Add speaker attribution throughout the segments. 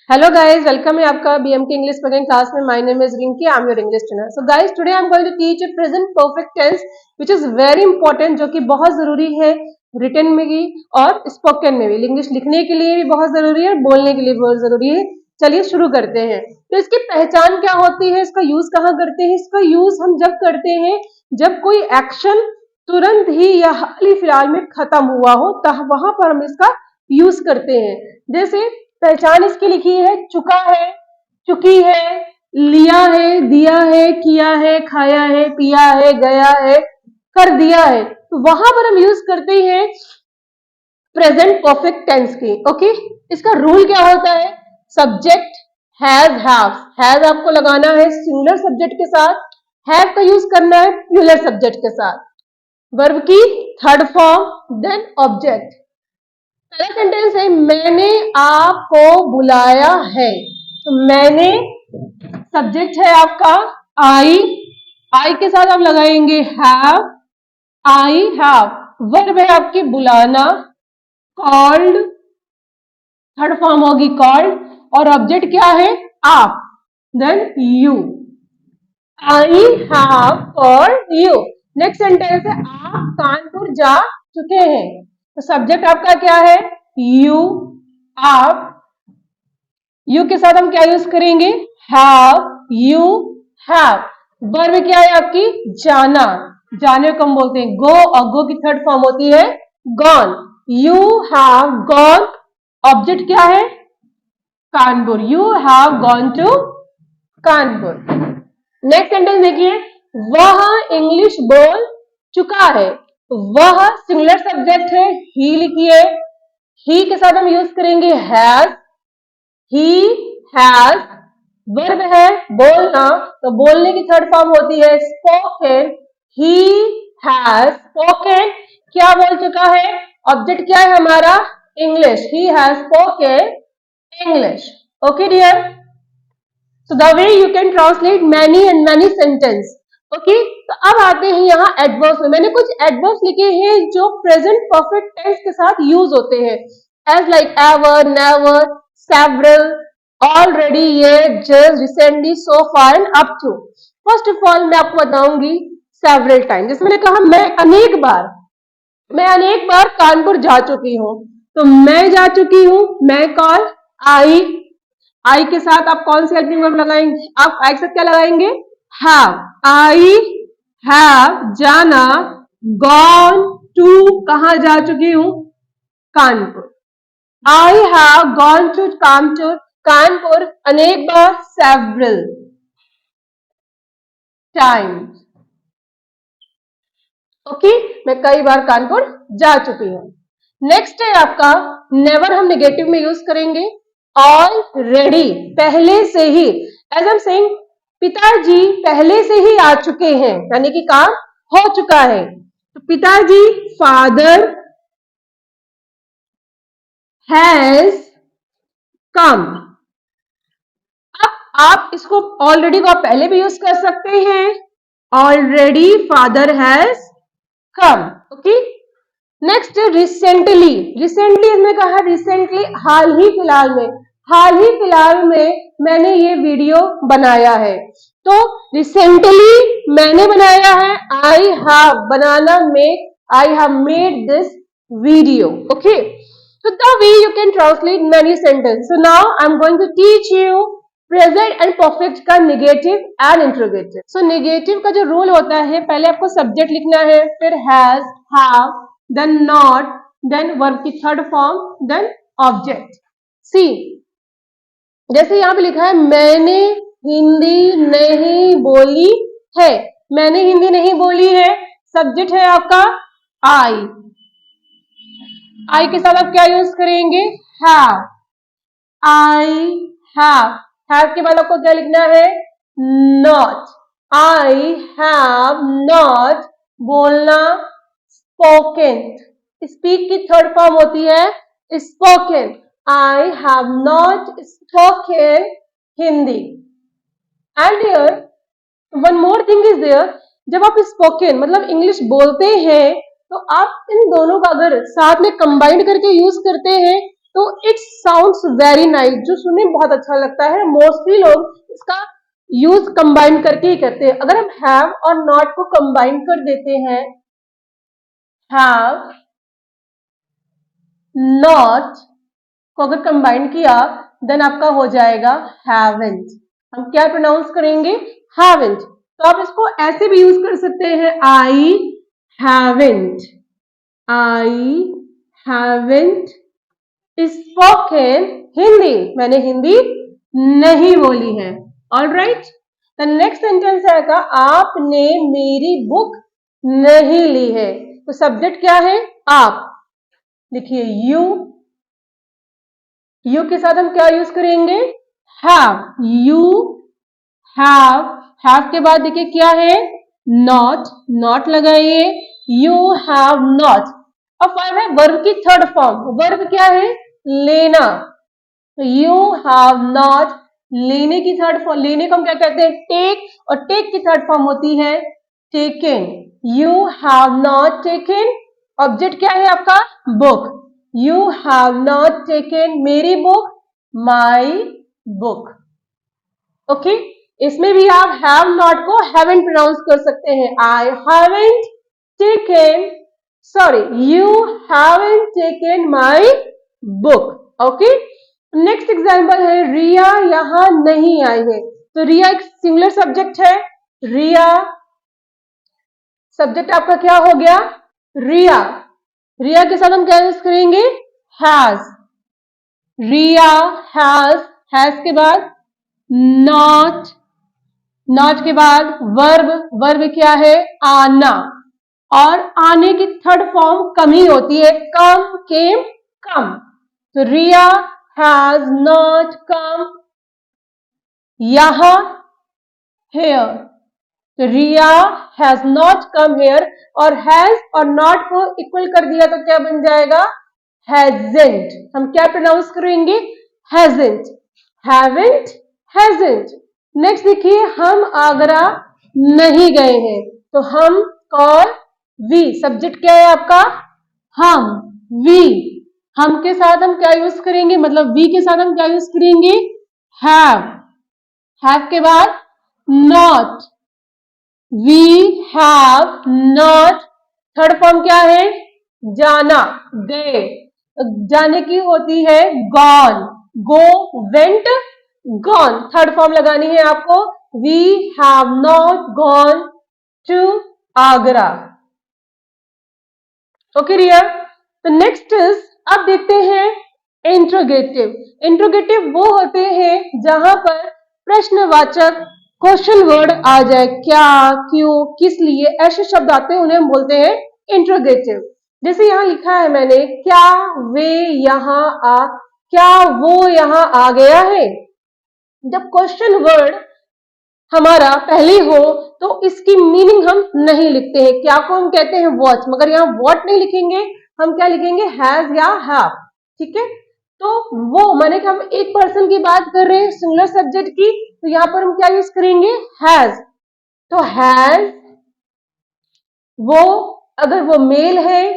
Speaker 1: Hello guys, welcome है आपका BMK English Spoken class में. My name is Rinki. I'm your English trainer. So guys, today I'm going to teach you present perfect tense, which is very important, जो कि बहुत जरूरी है written में भी और spoken में भी. इंग्लिश लिखने के लिए भी बहुत जरूरी है, बोलने के लिए बहुत जरूरी है. चलिए शुरू करते हैं. तो इसकी पहचान क्या होती है, इसका यूज कहाँ करते हैं? इसका यूज हम जब करते हैं जब कोई एक्शन तुरंत ही या हाल ही फिलहाल में खत्म हुआ हो, तब वहां पर हम इसका यूज करते हैं. जैसे पहचान इसकी लिखी है, चुका है, चुकी है, लिया है, दिया है, किया है, खाया है, पिया है, गया है, कर दिया है. तो वहां पर हम यूज करते हैं प्रेजेंट परफेक्ट टेंस की. ओके, इसका रूल क्या होता है? सब्जेक्ट हैज आपको लगाना है सिंगुलर सब्जेक्ट के साथ, हैव का यूज करना है प्लूरल सब्जेक्ट के साथ, वर्ब की थर्ड फॉर्म, देन ऑब्जेक्ट. पहला सेंटेंस है मैंने आपको बुलाया है. तो मैंने सब्जेक्ट है आपका आई के साथ आप लगाएंगे हैव, आई हैव. वर्ब है आपकी बुलाना, कॉल्ड, थर्ड फॉर्म होगी कॉल्ड, और ऑब्जेक्ट क्या है? आप, then you. I have called you. Next sentence है आप कानपुर जा चुके हैं. तो सब्जेक्ट आपका क्या है? यू, आप. यू के साथ हम क्या यूज करेंगे? Have, you have. वर्ब क्या है आपकी? जाना, जाने को हम बोलते हैं गो, और गो की थर्ड फॉर्म होती है gone. You have gone. Object क्या है? Kanpur. You have gone to Kanpur. Next sentence देखिए, वह इंग्लिश बोल चुका है. वह सिंगुलर सब्जेक्ट है, ही लिखिए. ही के साथ हम यूज करेंगे हैज, ही हैज. वर्ब है बोलना, तो बोलने की थर्ड फॉर्म होती है स्पोकन. He has spoken. क्या बोल चुका है? ऑब्जेक्ट क्या है हमारा? English. He has spoken English. Okay dear. So the way you can translate many and many sentence. Okay, तो अब आते हैं यहाँ एडवर्ब्स में. मैंने कुछ एडवर्ब्स लिखे हैं जो प्रेजेंट परफेक्ट टेंस के साथ यूज होते हैं. As like ever, never, several, already, yet, just, recently, so far and up to. First of all मैं आपको बताऊंगी सेवरल टाइम. जैसे मैंने कहा मैं अनेक बार कानपुर जा चुकी हूँ. तो मैं जा चुकी हूँ, मैं कॉल आई के साथ आप कौन सी हेल्पिंग वर्ब लगाएंगे? आप आई के साथ क्या लगाएंगे? हैव. आई हैव जाना, गॉन टू कहां जा चुकी हूं? Kanpur. I have gone to Kanpur अनेक बार, सेवरल टाइम्स. ओके, मैं कई बार कानपुर जा चुकी हूं. नेक्स्ट है आपका नेवर. हम नेगेटिव में यूज करेंगे ऑलरेडी, पहले से ही. एज एम सेइंग, पिताजी पहले से ही आ चुके हैं, यानी कि काम हो चुका है. तो पिताजी फादर हैज कम. अब आप इसको ऑलरेडी को आप पहले भी यूज कर सकते हैं. Already father has come. Okay. Next recently. Recently इसमें कहा रिसेंटली हाल ही फिलहाल में मैंने ये वीडियो बनाया है. तो रिसेंटली मैंने बनाया है. I have banana make, I have made this video. Okay, so the way you can translate many sentences. So now I'm going to teach you present and perfect का negative and interrogative. So negative का जो rule होता है, पहले आपको subject लिखना है, फिर has, have, then not, then verb की third form, then object. See, जैसे यहां पे लिखा है मैंने हिंदी नहीं बोली है. मैंने हिंदी नहीं बोली है, सब्जेक्ट है आपका आई. आई के साथ आप क्या यूज करेंगे? हैव. आई हैव के बाद आपको क्या लिखना है? नॉट. आई हैव नॉट बोलना, स्पोकन. स्पीक की थर्ड फॉर्म होती है spoken. I have not spoken Hindi. And here one more thing is there. जब आप स्पोकन मतलब इंग्लिश बोलते हैं, तो आप इन दोनों का अगर साथ में कंबाइंड करके यूज करते हैं तो इट साउंड्स वेरी नाइस, जो सुनने में बहुत अच्छा लगता है। मोस्टली लोग इसका यूज कंबाइन करके ही करते हैं। अगर हम हैव और नॉट को कंबाइन कर देते हैं, हैव नॉट को अगर कंबाइन किया, देन आपका हो जाएगा हैवेंट। हम क्या प्रोनाउंस करेंगे? हैवेंट। तो आप इसको ऐसे भी यूज कर सकते हैं, I haven't, I haven't spoken Hindi, मैंने हिंदी नहीं बोली है। ऑलराइट, द नेक्स्ट सेंटेंस आएगा, आपने मेरी बुक नहीं ली है। तो सब्जेक्ट क्या है? आप। लिखिए यू, यू के साथ हम क्या यूज करेंगे? हैव। यू हैव के बाद देखिए क्या है? नॉट, नॉट लगाइए, यू हैव नॉट। अब फाइव है वर्ब की थर्ड फॉर्म। वर्ब क्या है? लेना। यू हैव नॉट, लेने की थर्ड फॉर्म, लेने को हम क्या कहते हैं? टेक, और टेक की थर्ड फॉर्म होती है taken. You have not taken, object क्या है आपका? Book. You have not taken मेरी बुक, माई बुक। ओके, इसमें भी आप हैव नॉट को हैवेंट प्रोनाउंस कर सकते हैं। I haven't taken, sorry, you haven't taken my book. Okay, next example है, रिया यहां नहीं आई है। तो रिया एक सिंगुलर सब्जेक्ट है। रिया सब्जेक्ट आपका क्या हो गया? रिया। रिया के साथ हम क्या यूज करेंगे? हैज। रिया हैज के बाद नॉट, नॉट के बाद वर्ब, वर्ब क्या है? आना, और आने की थर्ड फॉर्म कम ही होती है, कम, केम, कम। तो रिया हैज नॉट कम यहां, हेयर। तो रिया हैज नॉट कम हेयर, और हैज और नॉट को इक्वल कर दिया तो क्या बन जाएगा? हैजेंट। हम क्या प्रोनाउंस करेंगे? हैजेंट, हैवेंट, हैजेंट। नेक्स्ट देखिए, हम आगरा नहीं गए हैं। तो हम कॉल वी, सब्जेक्ट क्या है आपका? हम, वी। हम के साथ हम क्या यूज करेंगे, मतलब वी के साथ हम क्या यूज करेंगे? हैव के बाद not, we have not, third form क्या है? जाना, गए। जाने की होती है gone, go, went, gone. Third form लगानी है आपको, we have not gone to Agra. Okay Riya, तो नेक्स्ट इज, अब देखते हैं इंट्रोगेटिव। इंट्रोगेटिव वो होते हैं जहां पर प्रश्नवाचक क्वेश्चन वर्ड आ जाए, क्या, क्यों, किस लिए, ऐसे शब्द आते हैं, उन्हें हम बोलते हैं इंट्रोगेटिव। जैसे यहां लिखा है मैंने, क्या वे यहां आ, क्या वो यहां आ गया है। जब क्वेश्चन वर्ड हमारा पहले हो तो इसकी मीनिंग हम नहीं लिखते हैं, क्या को हम कहते हैं वॉट, मगर यहाँ वॉट नहीं लिखेंगे, हम क्या लिखेंगे? हैज या हैव। ठीक है, तो वो माने कि हम एक पर्सन की बात कर रहे हैं, सिंगुलर सब्जेक्ट की, तो यहां पर हम क्या यूज करेंगे? हैज। तो हैज, वो, अगर वो मेल है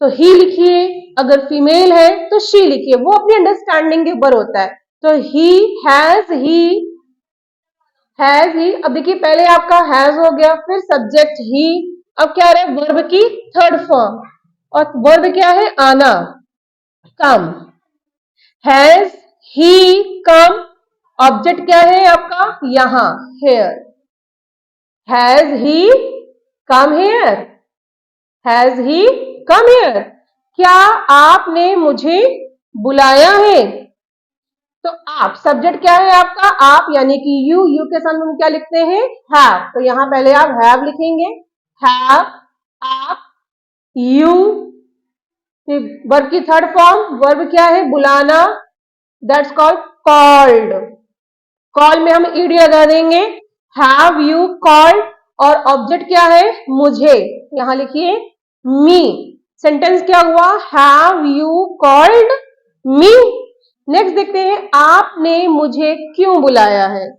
Speaker 1: तो ही लिखिए, अगर फीमेल है तो शी लिखिए, वो अपनी अंडरस्टैंडिंग के ऊपर होता है। तो ही हैज, हैज ही। अब देखिए पहले आपका हैज हो गया, फिर सब्जेक्ट ही, अब क्या रहे? वर्ब की थर्ड फॉर्म, और वर्ब क्या है? आना, कम। हैज ही कम, ऑब्जेक्ट क्या है आपका? यहां, here. Has he come here, has he come here. क्या आपने मुझे बुलाया है? तो आप, सब्जेक्ट क्या है आपका? आप, यानी कि यू, यू के साथ हम क्या लिखते हैं? हैव। तो यहां पहले आप हैव लिखेंगे, हैव, आप, यू। वर्ब की थर्ड फॉर्म, वर्ब क्या है? बुलाना, दैट्स कॉल्ड कॉल्ड। कॉल में हम ईडी लगा देंगे, हैव यू कॉल्ड, और ऑब्जेक्ट क्या है? मुझे, यहां लिखिए मी। सेंटेंस क्या हुआ? Have you called me. Next देखते हैं, आपने मुझे क्यों बुलाया है।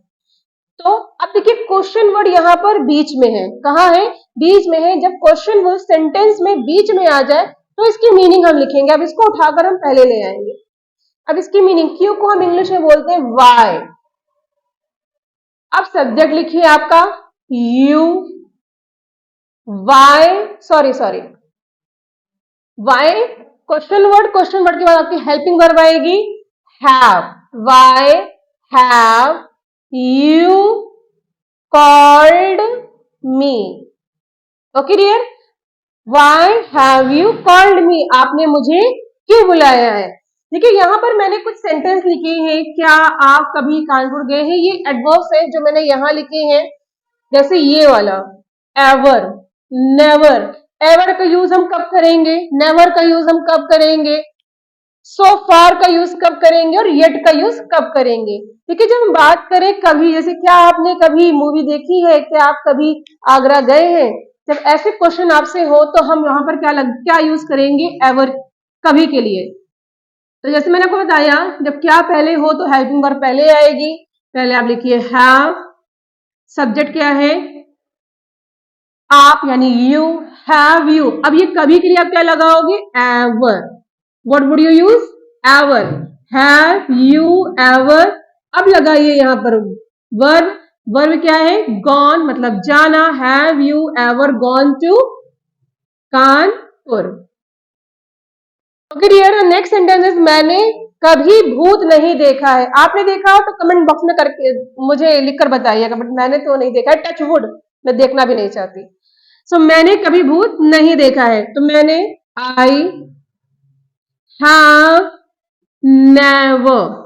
Speaker 1: तो अब देखिए क्वेश्चन वर्ड यहां पर बीच में है, कहां है? बीच में है। जब क्वेश्चन वर्ड सेंटेंस में बीच में आ जाए तो इसकी मीनिंग हम लिखेंगे। अब इसको उठाकर हम पहले ले आएंगे। अब इसकी मीनिंग, क्यों को हम इंग्लिश में बोलते हैं वाई। अब सब्जेक्ट लिखिए आपका you, why, sorry why question word के बाद आपकी हेल्पिंग वर्ब आएगी have, why have you called me. Okay dear, why have you called me, आपने मुझे क्यों बुलाया है। देखिए यहां पर मैंने कुछ सेंटेंस लिखे हैं, क्या आप कभी कानपुर गए हैं, ये एडवर्ब्स है जो मैंने यहां लिखे हैं। जैसे ये वाला एवर, नेवर, एवर का यूज हम कब करेंगे, नेवर का यूज हम कब करेंगे, सो फार का यूज कब करेंगे और येट का यूज कब करेंगे। देखिए जब हम बात करें कभी, जैसे क्या आपने कभी मूवी देखी है, क्या आप कभी आगरा गए हैं, जब ऐसे क्वेश्चन आपसे हो तो हम यहाँ पर क्या यूज करेंगे, एवर, कभी के लिए। तो जैसे मैंने आपको बताया, जब क्या पहले हो तो हेल्पिंग वर्ब पहले आएगी। पहले आप लिखिए हैव, सब्जेक्ट क्या है आप यानी यू, हैव यू। अब ये कभी के लिए आप क्या लगाओगे, ever. What would you use, ever, have you ever. अब लगाइए यहां पर वर्ब, वर्ब क्या है गॉन, मतलब जाना, have you ever gone to Kanpur. Okay dear, next sentence is मैंने कभी भूत नहीं देखा है। आपने देखा हो तो कमेंट बॉक्स में करके मुझे लिखकर बताइएगा, बट मैंने तो नहीं देखा है, टच वुड, मैं देखना भी नहीं चाहती। सो मैंने कभी भूत नहीं देखा है, तो मैंने आई हैव नेवर।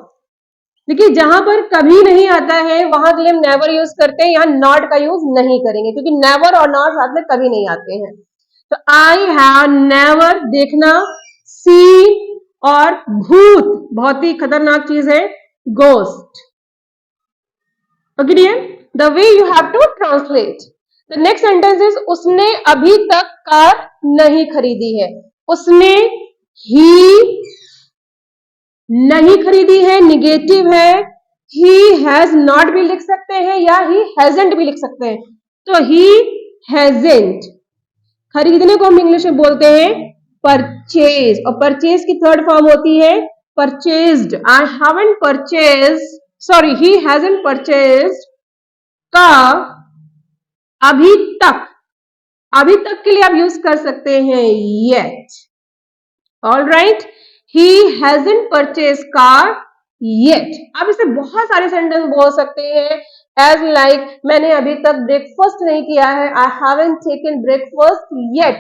Speaker 1: देखिए जहां पर कभी नहीं आता है वहां के लिए हम नेवर यूज करते हैं, यहां नॉट का यूज नहीं करेंगे क्योंकि नेवर और नॉट साथ में कभी नहीं आते हैं। तो आई हैव नेवर देखना, सी और भूत बहुत ही खतरनाक चीज है ghost. Okay dear, the way you have to translate the next sentence is उसने अभी तक कार नहीं खरीदी है। उसने ही नहीं खरीदी है, निगेटिव है, ही हैज नॉट भी लिख सकते हैं या ही हैजेंट भी लिख सकते हैं। तो ही हैजेंट, खरीदने को हम इंग्लिश में बोलते हैं परचेज, और परचेज की थर्ड फॉर्म होती है purchased. I haven't purchase, sorry he hasn't purchased का अभी तक, अभी तक के लिए आप यूज कर सकते हैं yet. All right, he hasn't purchased car yet। आप इसे बहुत सारे सेंटेंस बोल सकते हैं एज लाइक मैंने अभी तक ब्रेकफास्ट नहीं किया है, आई haven't taken breakfast yet।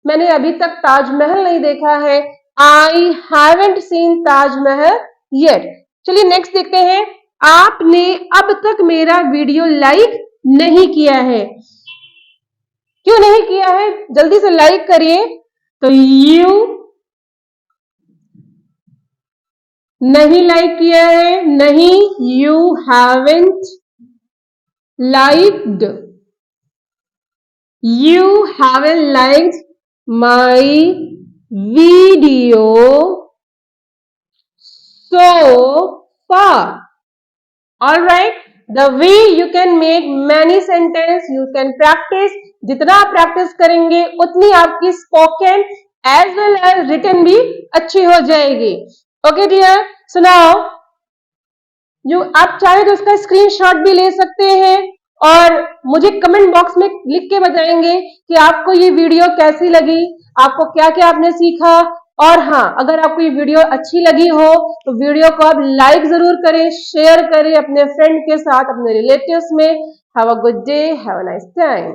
Speaker 1: मैंने अभी तक ताजमहल नहीं देखा है, आई haven't seen ताजमहल yet। चलिए नेक्स्ट देखते हैं, आपने अब तक मेरा वीडियो लाइक नहीं किया है। क्यों नहीं किया है, जल्दी से लाइक करिए। तो यू नहीं लाइक किया है, नहीं, you haven't liked, you haven't liked my video so far. All right, the way you can make many sentence, you can practise, जितना आप प्रैक्टिस करेंगे उतनी आपकी spoken as well as written भी अच्छी हो जाएगी। ओके डियर, सो नाउ जो आप चाहे तो उसका स्क्रीनशॉट भी ले सकते हैं और मुझे कमेंट बॉक्स में लिख के बताएंगे कि आपको ये वीडियो कैसी लगी, आपको क्या क्या आपने सीखा। और हाँ, अगर आपको ये वीडियो अच्छी लगी हो तो वीडियो को आप लाइक जरूर करें, शेयर करें अपने फ्रेंड के साथ, अपने रिलेटिव्स में। Have a good day, have a nice time.